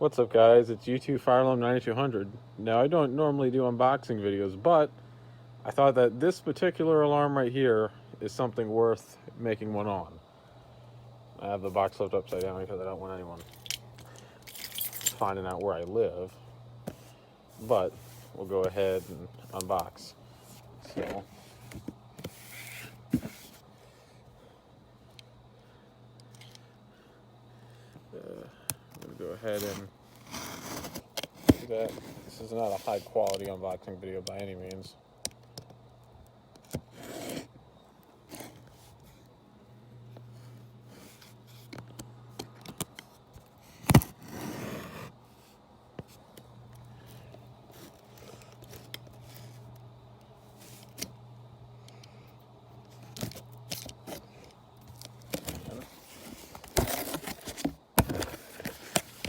What's up, guys? It's U2 Fire Alarm 9200. Now, I don't normally do unboxing videos, but I thought that this particular alarm right here is something worth making one on. I have the box flipped upside down because I don't want anyone finding out where I live. But we'll go ahead and unbox. So, I'm going to go ahead and do that. This is not a high quality unboxing video by any means.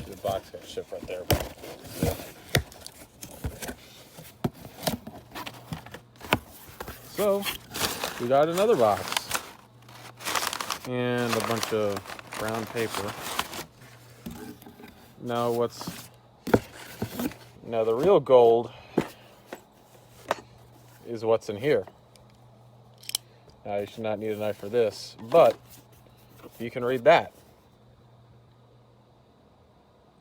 The box got shipped right there. Yeah. So, we got another box and a bunch of brown paper. Now the real gold is what's in here. Now, you should not need a knife for this, but you can read that.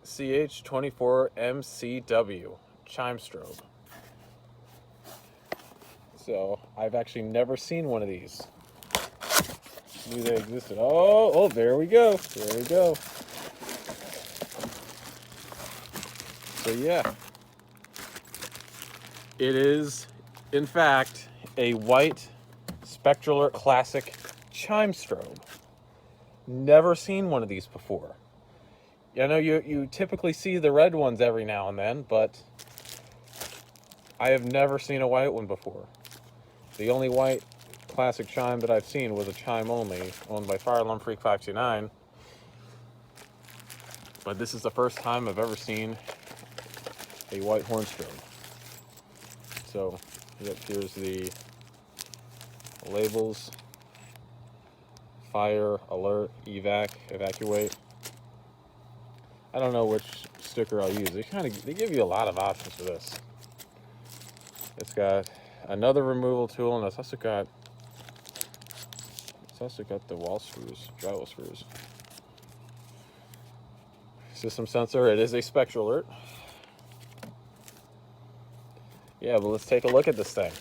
CH24MCW Chime Strobe. So, I've actually never seen one of these. Knew they existed. Oh, there we go. There we go. So, yeah. It is, in fact, a white Spectralert Classic Chime Strobe. Never seen one of these before. I know you typically see the red ones every now and then, but I have never seen a white one before. The only white classic chime that I've seen was a Chime only, owned by Fire Alarm Freak 529. But this is the first time I've ever seen a white horn strobe. So, yep, here's the labels: fire, alert, evacuate. I don't know which sticker I'll use. They give you a lot of options for this. It's got another removal tool, and it's also got the wall screws, drywall screws. System sensor. It is a Spectralert. Yeah, but let's take a look at this thing.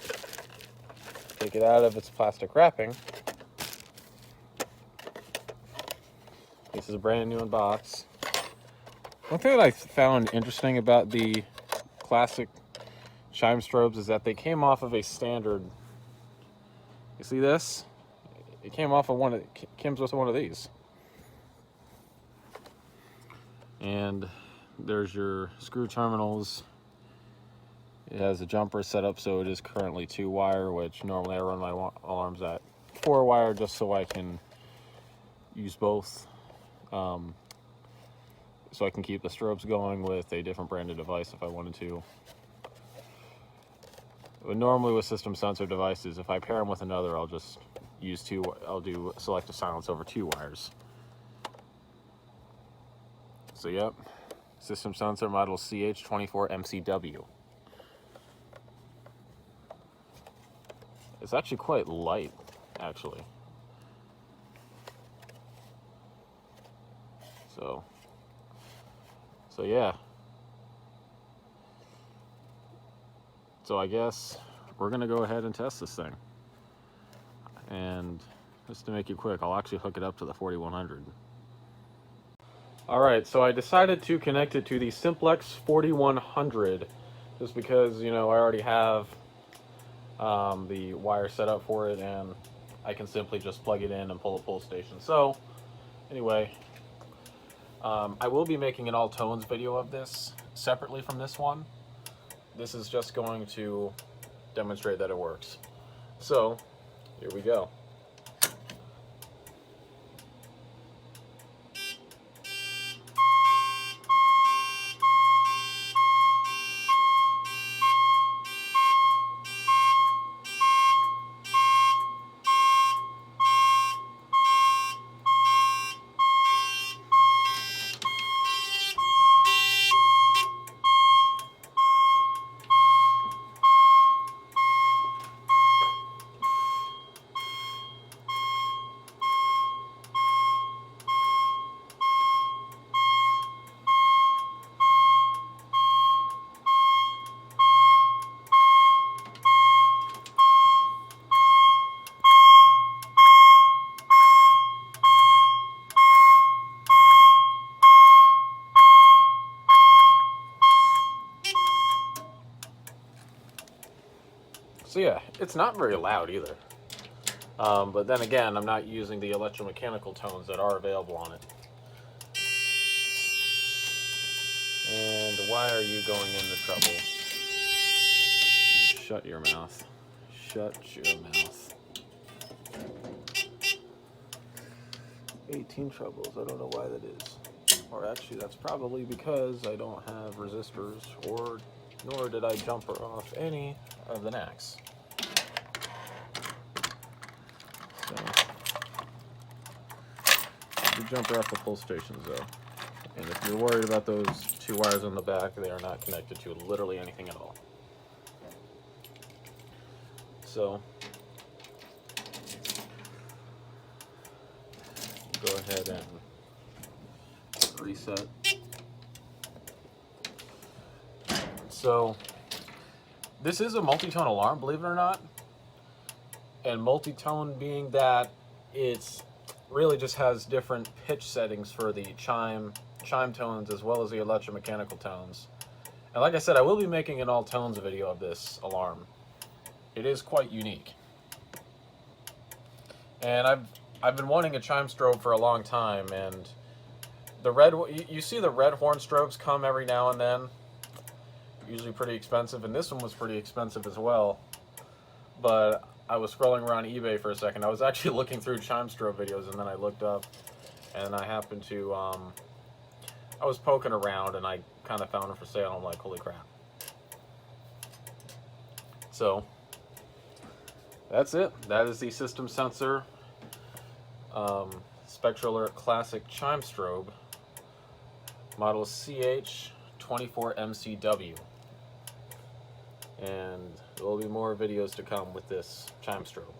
Take it out of its plastic wrapping. This is a brand new unbox. One thing that I found interesting about the classic Chime strobes is that they came off of a standard. You see this? It came off of comes with one of these. And there's your screw terminals. It has a jumper set up, so it is currently 2-wire, which normally I run my alarms at 4-wire just so I can use both. So I can keep the strobes going with a different branded device if I wanted to. But normally with system sensor devices, if I pair them with another, I'll just use I'll do selective silence over 2 wires. So yep, system sensor model CH24MCW. It's actually quite light, actually. So yeah. So I guess we're gonna go ahead and test this thing. And just to make it quick, I'll actually hook it up to the 4100. Alright, so I decided to connect it to the Simplex 4100 just because, I already have the wire set up for it, and I can simply just plug it in and pull a pull station. So anyway, I will be making an all tones video of this separately from this one. This is just going to demonstrate that it works. So here we go. So yeah, it's not very loud either. But then again, I'm not using the electromechanical tones that are available on it. And why are you going into trouble? Shut your mouth. Shut your mouth. 18 trebles. I don't know why that is. Or actually, that's probably because I don't have resistors, or nor did I jumper off any of the knacks. So, you jumper off the pull stations though. And if you're worried about those two wires on the back, they are not connected to literally anything at all. So, go ahead and reset. So, this is a multi-tone alarm, believe it or not. And multi-tone being that it's really just has different pitch settings for the chime tones as well as the electromechanical tones. And like I said, I will be making an all tones video of this alarm. It is quite unique. And I've been wanting a chime strobe for a long time, and the red, you see the red horn strobes come every now and then, usually pretty expensive, and this one was pretty expensive as well. But I was scrolling around eBay for a second. I was actually looking through chime strobe videos, and then I looked up, and I happened to, I was poking around, and I kind of found them for sale, and I'm like, holy crap. So, that's it. That is the System Sensor Spectralert Classic Chime Strobe, model CH24MCW. And there will be more videos to come with this chime strobe.